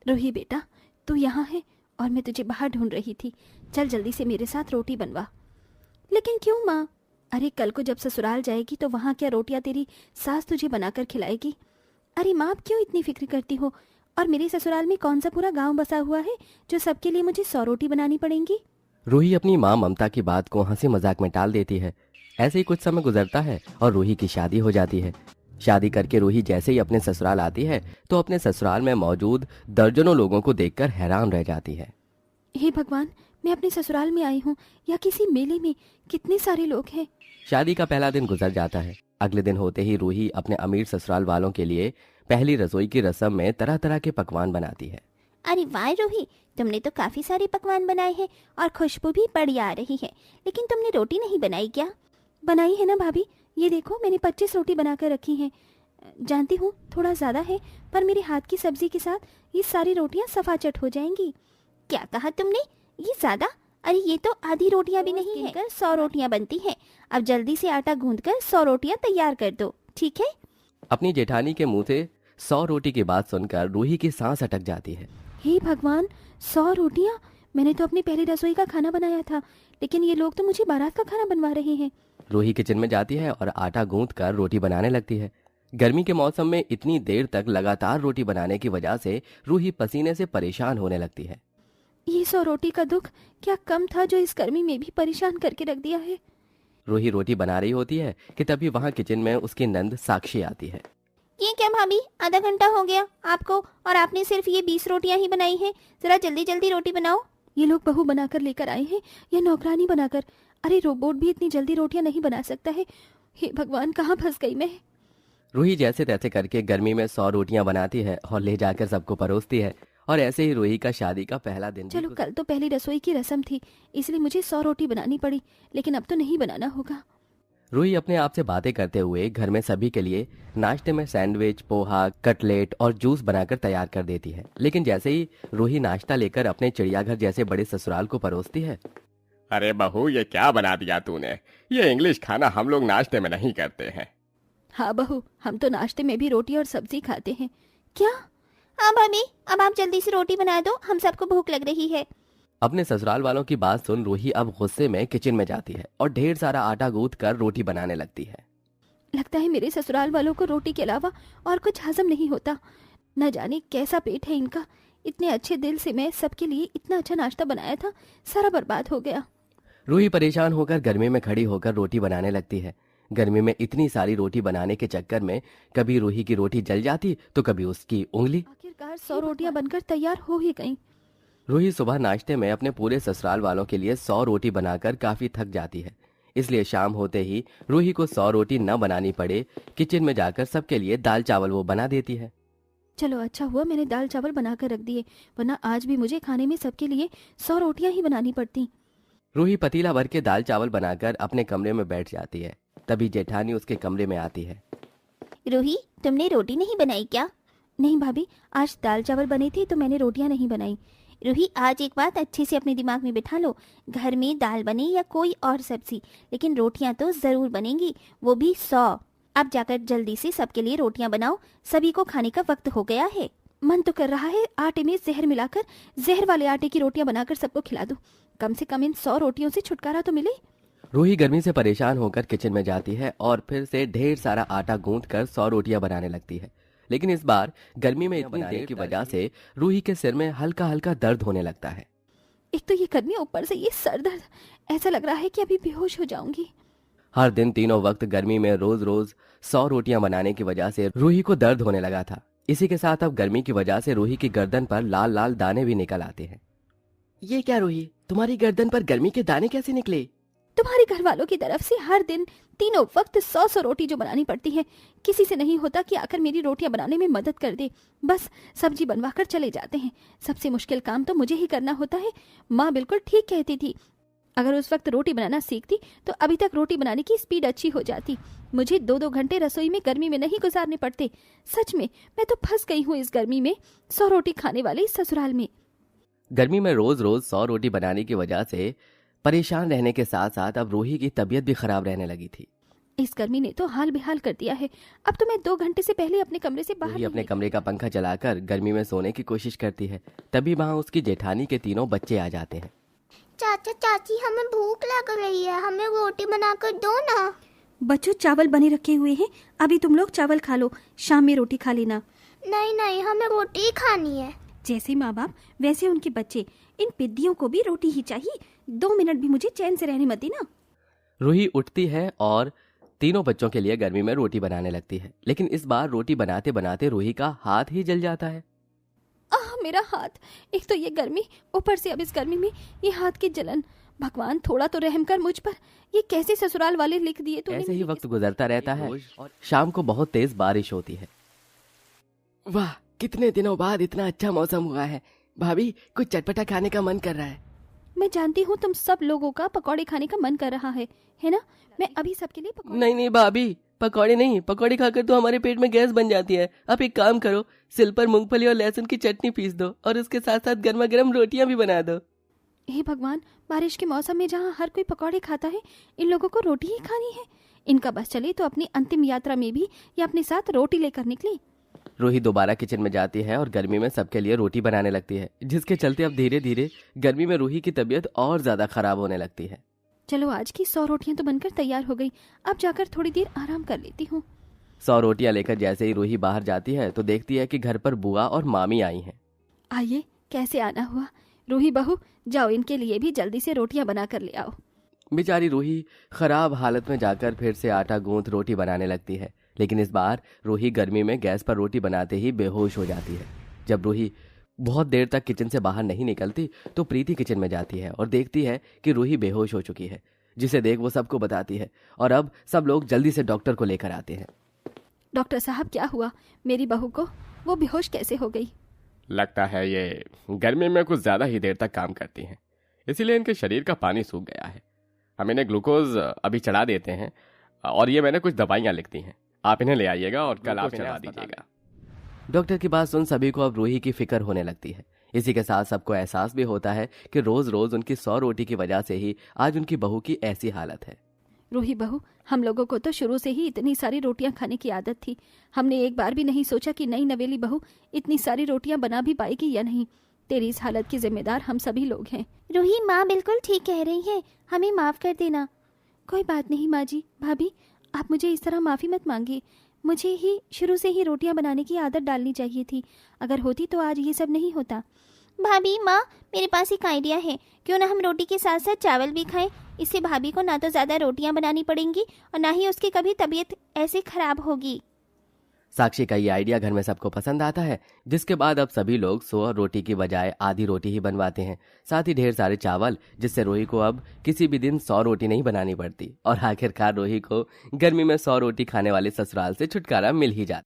रूही बेटा, तू यहाँ है और मैं तुझे बाहर ढूंढ रही थी। चल जल्दी से मेरे साथ रोटी बनवा। लेकिन क्यों माँ? अरे कल को जब ससुराल जाएगी तो वहाँ क्या रोटियाँ तेरी सास तुझे बनाकर खिलाएगी? अरे माँ, आप क्यों इतनी फिक्र करती हो? और मेरे ससुराल में कौन सा पूरा गांव बसा हुआ है जो सबके लिए मुझे 100 रोटी बनानी पड़ेंगी? रूही अपनी माँ ममता की बात को हंसी मजाक में टाल देती है। ऐसे ही कुछ समय गुजरता है और रूही की शादी हो जाती है। शादी करके रूही जैसे ही अपने ससुराल आती है तो अपने ससुराल में मौजूद दर्जनों लोगों को देखकर हैरान रह जाती है। हे भगवान, मैं अपने ससुराल में आई हूँ या किसी मेले में, कितने सारे लोग हैं। शादी का पहला दिन गुजर जाता है। अगले दिन होते ही रूही अपने अमीर ससुराल वालों के लिए पहली रसोई की रस्म में तरह तरह के पकवान बनाती है। अरे वाह रूही, तुमने तो काफी सारे पकवान बनाए हैं और खुशबू भी बढ़िया आ रही है। लेकिन तुमने रोटी नहीं बनाई क्या? बनाई है ना भाभी, ये देखो मैंने 25 रोटी बनाकर रखी हैं। जानती हूँ थोड़ा ज़्यादा है, पर मेरे हाथ की सब्जी के साथ ये सारी रोटियाँ सफाचट हो जाएंगी। क्या कहा तुमने? ये ज्यादा? अरे ये तो आधी रोटियां भी नहीं है। 100 रोटियां बनती हैं। अब जल्दी से आटा गूंथकर 100 रोटियां तैयार कर दो, ठीक है? अपनी जेठानी के मुंह से 100 रोटी की बात सुनकर रूही की सांस अटक जाती है। हे भगवान, 100 रोटियाँ! मैंने तो अपनी पहली रसोई का खाना बनाया था, लेकिन ये लोग तो मुझे बारात का खाना बनवा रहे हैं। रूही किचन में जाती है और आटा गूंथ कर रोटी बनाने लगती है। गर्मी के मौसम में इतनी देर तक लगातार रोटी बनाने की वजह से रूही पसीने से परेशान होने लगती है। ये 100 रोटी का दुख क्या कम था जो इस गर्मी में भी परेशान करके रख दिया है। रूही रोटी बना रही होती है कि तभी वहां किचन में उसकी नंद साक्षी आती है। ये क्या भाभी, आधा घंटा हो गया आपको और आपने सिर्फ ये 20 रोटियां ही बनाई हैं। जरा जल्दी जल्दी रोटी बनाओ। ये लोग बहू बनाकर लेकर आए हैं या नौकरानी बनाकर? अरे रोबोट भी इतनी जल्दी रोटियां नहीं बना सकता है। हे भगवान, कहाँ फंस गई मैं। रूही जैसे तैसे करके गर्मी में 100 रोटियां बनाती है और ले जाकर सबको परोसती है। और ऐसे ही रूही का शादी का पहला दिन चलो, कल तो पहली रसोई की रस्म थी, इसलिए मुझे 100 रोटी बनानी पड़ी, लेकिन अब तो नहीं बनाना होगा। रूही अपने आप से बातें करते हुए घर में सभी के लिए नाश्ते में सैंडविच, पोहा, कटलेट और जूस बनाकर तैयार कर देती है। लेकिन जैसे ही रूही नाश्ता लेकर अपने चिड़ियाघर जैसे बड़े ससुराल को परोसती है। अरे बहू, ये क्या बना दिया तूने? ये इंग्लिश खाना हम लोग नाश्ते में नहीं करते हैं। हाँ बहू, हम तो नाश्ते में भी रोटी और सब्जी खाते हैं। क्या? हाँ भाभी, अब आप जल्दी से रोटी बना दो, हम सबको भूख लग रही है। अपने ससुराल वालों की बात सुन रूही अब गुस्से में किचन में जाती है और ढेर सारा आटा गूंथ कर रोटी बनाने लगती है। लगता है मेरे ससुराल वालों को रोटी के अलावा और कुछ हजम नहीं होता। न जाने कैसा पेट है इनका। इतने अच्छे दिल से मैं सबके लिए इतना अच्छा नाश्ता बनाया था, सारा बर्बाद हो गया। रूही परेशान होकर गर्मी में खड़ी होकर रोटी बनाने लगती है। गर्मी में इतनी सारी रोटी बनाने के चक्कर में कभी रूही की रोटी जल जाती तो कभी उसकी उंगली। आखिरकार 100 रोटियां बनकर तैयार हो ही गईं। रूही सुबह नाश्ते में अपने पूरे ससुराल वालों के लिए 100 रोटी बनाकर काफी थक जाती है। इसलिए शाम होते ही रूही को 100 रोटी न बनानी पड़े, किचन में जाकर सबके लिए दाल चावल वो बना देती है। चलो अच्छा हुआ मैंने दाल चावल बनाकर रख दिए, वरना आज भी मुझे खाने में सबके लिए 100 रोटियां ही बनानी पड़ती। रूही पतीला भर के दाल चावल बनाकर अपने कमरे में बैठ जाती है। तभी जेठानी उसके कमरे में आती है। रूही, तुमने रोटी नहीं बनाई क्या? नहीं भाभी, आज दाल चावल बने थे तो मैंने रोटियां नहीं बनाई। रूही, आज एक बात अच्छे से अपने दिमाग में बिठा लो। घर में दाल बने या कोई और सब्जी, लेकिन रोटियां तो जरूर बनेंगी, वो भी 100। अब जाकर जल्दी से सबके लिए रोटियां बनाओ, सभी को खाने का वक्त हो गया है। मन तो कर रहा है आटे में जहर मिलाकर जहर वाले आटे की रोटियां बनाकर सबको खिला दूं। कम से कम इन 100 रोटियों से छुटकारा तो मिले। रूही गर्मी से परेशान होकर किचन में जाती है और फिर से ढेर सारा आटा गूंथ कर 100 रोटियां बनाने लगती है। लेकिन इस बार गर्मी में इतनी देर की वजह से रूही के सिर में हल्का हल्का दर्द होने लगता है। एक तो ये गर्मी, ऊपर से ये सर दर्द, ऐसा लग रहा है कि अभी बेहोश हो जाऊंगी। हर दिन तीनों वक्त गर्मी में रोज रोज 100 रोटियां बनाने की वजह से रूही को दर्द होने लगा था। इसी के साथ अब गर्मी की वजह से रूही की गर्दन पर लाल लाल दाने भी निकल आते हैं। ये क्या रूही, तुम्हारी गर्दन पर गर्मी के दाने कैसे निकले? तुम्हारे घर वालों की तरफ से हर दिन तीनों वक्त 100 रोटी जो बनानी पड़ती है, किसी से नहीं होता कि आकर मेरी रोटियां बनाने में मदद कर दे। बस सब्जी बनवा कर चले जाते हैं। सबसे मुश्किल काम तो मुझे ही करना होता है। माँ बिल्कुल ठीक कहती थी, अगर उस वक्त रोटी बनाना सीखती तो अभी तक रोटी बनाने की स्पीड अच्छी हो जाती। मुझे 2-2 घंटे रसोई में गर्मी में नहीं गुजारने पड़ते। सच में मैं तो फंस गई हूँ इस गर्मी में, 100 रोटी खाने वाले इस ससुराल में। गर्मी में रोज रोज 100 रोटी बनाने की वजह से परेशान रहने के साथ साथ अब रूही की तबीयत भी खराब रहने लगी थी। इस गर्मी ने तो हाल बेहाल कर दिया है। अब तो मैं 2 घंटे से पहले अपने कमरे से बाहर रूही अपने नहीं कमरे का पंखा चलाकर गर्मी में सोने की कोशिश करती है। तभी वहाँ उसकी जेठानी के तीनों बच्चे आ जाते हैं। चाचा चाची, हमें भूख लग रही है, हमें रोटी बनाकर दो ना। बच्चों, चावल बने रखे हुए हैं, अभी तुम लोग चावल खा लो, शाम में रोटी खा लेना। नहीं नहीं, हमें रोटी ही खानी है। जैसे माँ बाप वैसे उनके बच्चे, इन पिद्दियों को भी रोटी ही चाहिए। 2 मिनट भी मुझे चैन से रहने मत देना। रूही उठती है और तीनों बच्चों के लिए गर्मी में रोटी बनाने लगती है। लेकिन इस बार रोटी बनाते बनाते रूही का हाथ ही जल जाता है। आह, मेरा हाथ! एक तो ये गर्मी, ऊपर से अब इस गर्मी में ये हाथ की जलन। भगवान, थोड़ा तो रहम कर मुझ पर। ये कैसे ससुराल वाले लिख दिए तूने ऐसे ही मेरे वक्त गुजरता रहता है और शाम को बहुत तेज बारिश होती है। वाह, कितने दिनों बाद इतना अच्छा मौसम हुआ है। भाभी, कुछ चटपटा खाने का मन कर रहा है। मैं जानती हूँ तुम सब लोगों का पकौड़े खाने का मन कर रहा है ना? मैं अभी सबके लिए पकौड़े। नहीं नहीं भाभी, पकौड़े नहीं, पकौड़े खाकर तो हमारे पेट में गैस बन जाती है। आप एक काम करो, सिल पर मूंगफली और लहसुन की चटनी पीस दो और उसके साथ साथ गर्मा गर्म रोटियां भी बना दो। हे भगवान, बारिश के मौसम में जहाँ हर कोई पकौड़े खाता है, इन लोगों को रोटी ही खानी है। इनका बस चले तो अपनी अंतिम यात्रा में भी ये अपने साथ रोटी लेकर निकले। रूही दोबारा किचन में जाती है और गर्मी में सबके लिए रोटी बनाने लगती है, जिसके चलते अब धीरे धीरे गर्मी में रूही की तबीयत और ज्यादा खराब होने लगती है। चलो, आज की 100 रोटियां तो बनकर तैयार हो गई। अब जाकर थोड़ी देर आराम कर लेती हूँ। 100 रोटियां लेकर जैसे ही रूही बाहर जाती है तो देखती है कि घर पर बुआ और मामी आई हैं। आइए, कैसे आना हुआ? रूही बहू, जाओ इनके लिए भी जल्दी से रोटियां बना कर ले आओ। बेचारी रूही खराब हालत में जाकर फिर से आटा गूंथ रोटी बनाने लगती है। लेकिन इस बार रूही गर्मी में गैस पर रोटी बनाते ही बेहोश हो जाती है। जब रूही बहुत देर तक किचन से बाहर नहीं निकलती तो प्रीति किचन में जाती है और देखती है कि रूही बेहोश हो चुकी है, जिसे देख वो सबको बताती है और अब सब लोग जल्दी से डॉक्टर को लेकर आते हैं। डॉक्टर साहब, क्या हुआ मेरी बहू को? वो बेहोश कैसे हो गई? लगता है ये गर्मी में कुछ ज्यादा ही देर तक काम करती हैं, इसीलिए इनके शरीर का पानी सूख गया है। हम इन्हें ग्लूकोज अभी चढ़ा देते हैं और ये मैंने कुछ दवाइयाँ लिख दी हैं, आप इन्हें ले आइएगा और कल आप इन्हें चढ़ा दीजिएगा। डॉक्टर की बात सुन सभी को अब रूही की फिक्र होने लगती है। इसी के साथ सबको एहसास भी होता है कि रोज रोज उनकी 100 रोटी की वजह से ही आज उनकी बहू की ऐसी हालत है। रूही बहू, हम लोगों को तो शुरू से ही इतनी सारी रोटियां खाने की आदत थी। हमने एक बार भी नहीं सोचा कि नई नवेली बहू इतनी सारी रोटियां बना भी पाएगी या नहीं। तेरी इस हालत की जिम्मेदार हम सभी लोग हैं। रूही माँ बिल्कुल ठीक कह रही है, हमें माफ कर देना। कोई बात नहीं माँ जी। भाभी, आप मुझे इस तरह माफ़ी मत मांगिए। मुझे ही शुरू से ही रोटियां बनाने की आदत डालनी चाहिए थी। अगर होती तो आज ये सब नहीं होता। भाभी माँ, मेरे पास एक आइडिया है, क्यों ना हम रोटी के साथ साथ चावल भी खाएं। इससे भाभी को ना तो ज़्यादा रोटियां बनानी पड़ेंगी और ना ही उसकी कभी तबीयत ऐसे खराब होगी। साक्षी का ये आइडिया घर में सबको पसंद आता है, जिसके बाद अब सभी लोग 100 रोटी की बजाय आधी रोटी ही बनवाते हैं, साथ ही ढेर सारे चावल, जिससे रूही को अब किसी भी दिन 100 रोटी नहीं बनानी पड़ती और आखिरकार रूही को गर्मी में 100 रोटी खाने वाले ससुराल से छुटकारा मिल ही जाता।